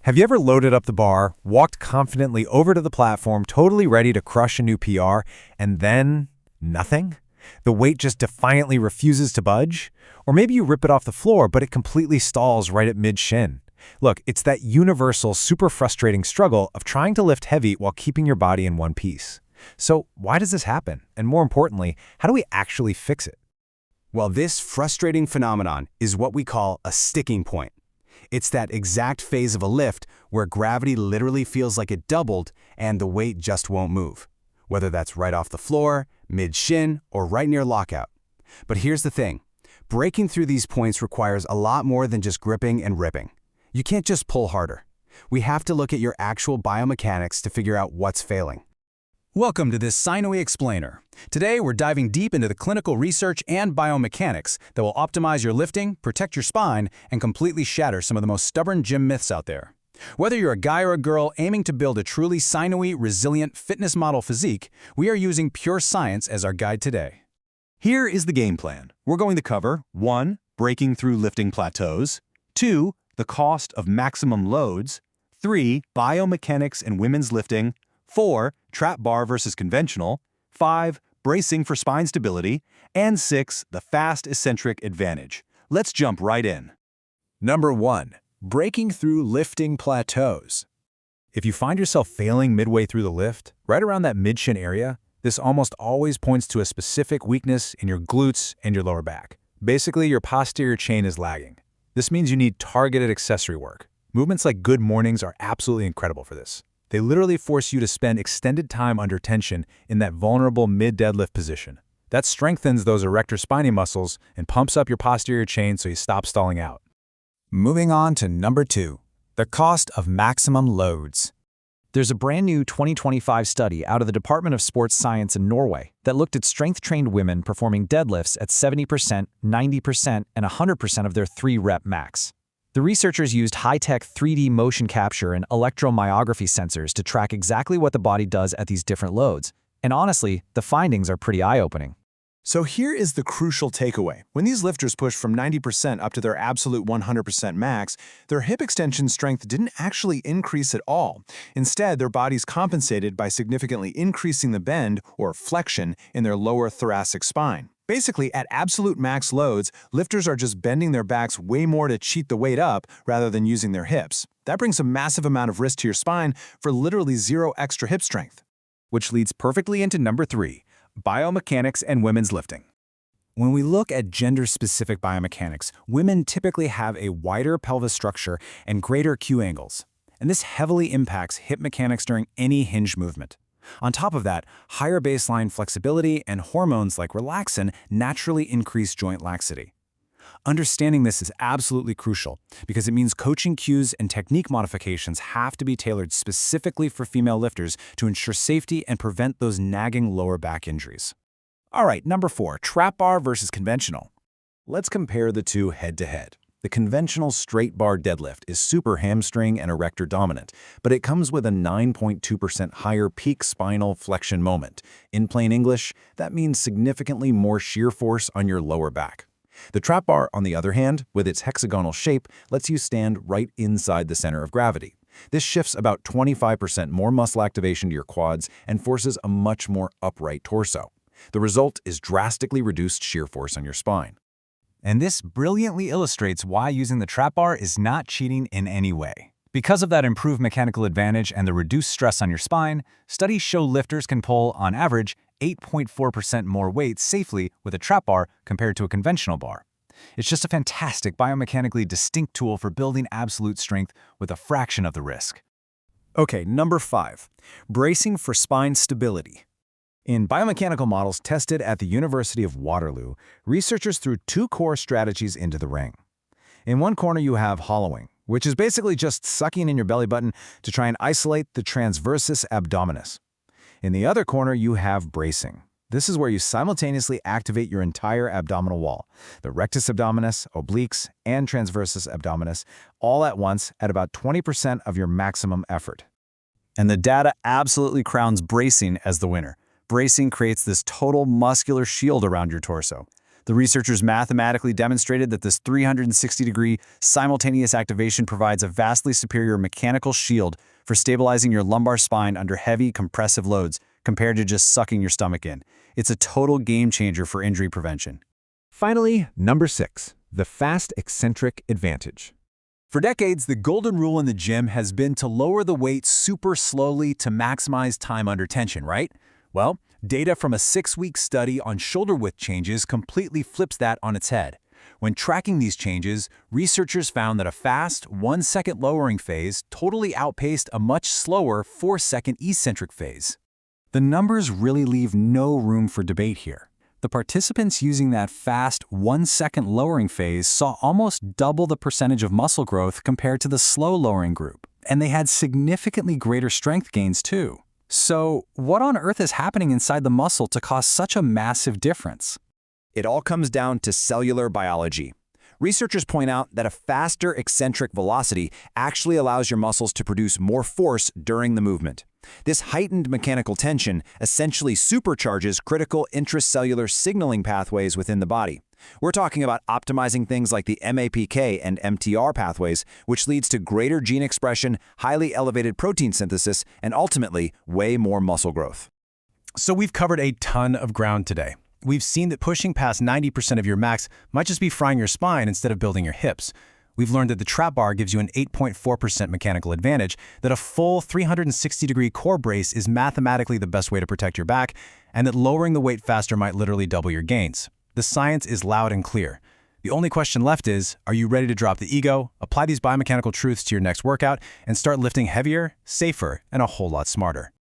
Have you ever loaded up the bar, walked confidently over to the platform, totally ready to crush a new PR, and then nothing? The weight just defiantly refuses to budge? Or maybe you rip it off the floor, but it completely stalls right at mid-shin. Look, it's that universal, super frustrating struggle of trying to lift heavy while keeping your body in one piece. So why does this happen? And more importantly, how do we actually fix it? Well, this frustrating phenomenon is what we call a sticking point. It's that exact phase of a lift where gravity literally feels like it doubled and the weight just won't move, whether that's right off the floor, mid-shin, or right near lockout. But here's the thing. Breaking through these points requires a lot more than just gripping and ripping. You can't just pull harder. We have to look at your actual biomechanics to figure out what's failing. Welcome to this Sinewy Explainer. Today, we're diving deep into the clinical research and biomechanics that will optimize your lifting, protect your spine, and completely shatter some of the most stubborn gym myths out there. Whether you're a guy or a girl aiming to build a truly sinewy, resilient fitness model physique, we are using pure science as our guide today. Here is the game plan. We're going to cover 1. Breaking through lifting plateaus, 2. The cost of maximum loads, 3. Biomechanics in women's lifting, 4. Trap bar versus conventional, 5. Bracing for spine stability, and 6. The fast eccentric advantage. Let's jump right in. Number 1. Breaking through lifting plateaus. If you find yourself failing midway through the lift, right around that mid-shin area, this almost always points to a specific weakness in your glutes and your lower back. Basically, your posterior chain is lagging. This means you need targeted accessory work. Movements like good mornings are absolutely incredible for this. They literally force you to spend extended time under tension in that vulnerable mid-deadlift position. That strengthens those erector spinae muscles and pumps up your posterior chain so you stop stalling out. Moving on to number 2, the cost of maximum loads. There's a brand new 2025 study out of the Department of Sports Science in Norway that looked at strength-trained women performing deadlifts at 70%, 90%, and 100% of their 3-rep max. The researchers used high-tech 3D motion capture and electromyography sensors to track exactly what the body does at these different loads. And honestly, the findings are pretty eye-opening. So here is the crucial takeaway. When these lifters pushed from 90% up to their absolute 100% max, their hip extension strength didn't actually increase at all. Instead, their bodies compensated by significantly increasing the bend, or flexion, in their lower thoracic spine. Basically, at absolute max loads, lifters are just bending their backs way more to cheat the weight up rather than using their hips. That brings a massive amount of risk to your spine for literally zero extra hip strength. Which leads perfectly into number 3, biomechanics and women's lifting. When we look at gender-specific biomechanics, women typically have a wider pelvis structure and greater Q angles. And this heavily impacts hip mechanics during any hinge movement. On top of that, higher baseline flexibility and hormones like relaxin naturally increase joint laxity. Understanding this is absolutely crucial because it means coaching cues and technique modifications have to be tailored specifically for female lifters to ensure safety and prevent those nagging lower back injuries. All right, number 4, trap bar versus conventional. Let's compare the two head-to-head. The conventional straight bar deadlift is super hamstring and erector dominant, but it comes with a 9.2% higher peak spinal flexion moment. In plain English, that means significantly more shear force on your lower back. The trap bar, on the other hand, with its hexagonal shape, lets you stand right inside the center of gravity. This shifts about 25% more muscle activation to your quads and forces a much more upright torso. The result is drastically reduced shear force on your spine. And this brilliantly illustrates why using the trap bar is not cheating in any way. Because of that improved mechanical advantage and the reduced stress on your spine, studies show lifters can pull, on average, 8.4% more weight safely with a trap bar compared to a conventional bar. It's just a fantastic biomechanically distinct tool for building absolute strength with a fraction of the risk. Okay, number 5, bracing for spine stability. In biomechanical models tested at the University of Waterloo, researchers threw 2 core strategies into the ring. In one corner, you have hollowing, which is basically just sucking in your belly button to try and isolate the transversus abdominis. In the other corner, you have bracing. This is where you simultaneously activate your entire abdominal wall, the rectus abdominis, obliques, and transversus abdominis, all at once at about 20% of your maximum effort. And the data absolutely crowns bracing as the winner. Bracing creates this total muscular shield around your torso. The researchers mathematically demonstrated that this 360-degree simultaneous activation provides a vastly superior mechanical shield for stabilizing your lumbar spine under heavy compressive loads compared to just sucking your stomach in. It's a total game changer for injury prevention. Finally, number 6, the fast eccentric advantage. For decades, the golden rule in the gym has been to lower the weight super slowly to maximize time under tension, right? Well, data from a 6-week study on shoulder width changes completely flips that on its head. When tracking these changes, researchers found that a fast 1-second lowering phase totally outpaced a much slower 4-second eccentric phase. The numbers really leave no room for debate here. The participants using that fast 1-second lowering phase saw almost double the percentage of muscle growth compared to the slow lowering group, and they had significantly greater strength gains too. So, what on earth is happening inside the muscle to cause such a massive difference? It all comes down to cellular biology. Researchers point out that a faster eccentric velocity actually allows your muscles to produce more force during the movement. This heightened mechanical tension essentially supercharges critical intracellular signaling pathways within the body. We're talking about optimizing things like the MAPK and MTR pathways, which leads to greater gene expression, highly elevated protein synthesis, and ultimately, way more muscle growth. So we've covered a ton of ground today. We've seen that pushing past 90% of your max might just be frying your spine instead of building your hips. We've learned that the trap bar gives you an 8.4% mechanical advantage, that a full 360-degree core brace is mathematically the best way to protect your back, and that lowering the weight faster might literally double your gains. The science is loud and clear. The only question left is, are you ready to drop the ego, apply these biomechanical truths to your next workout, and start lifting heavier, safer, and a whole lot smarter?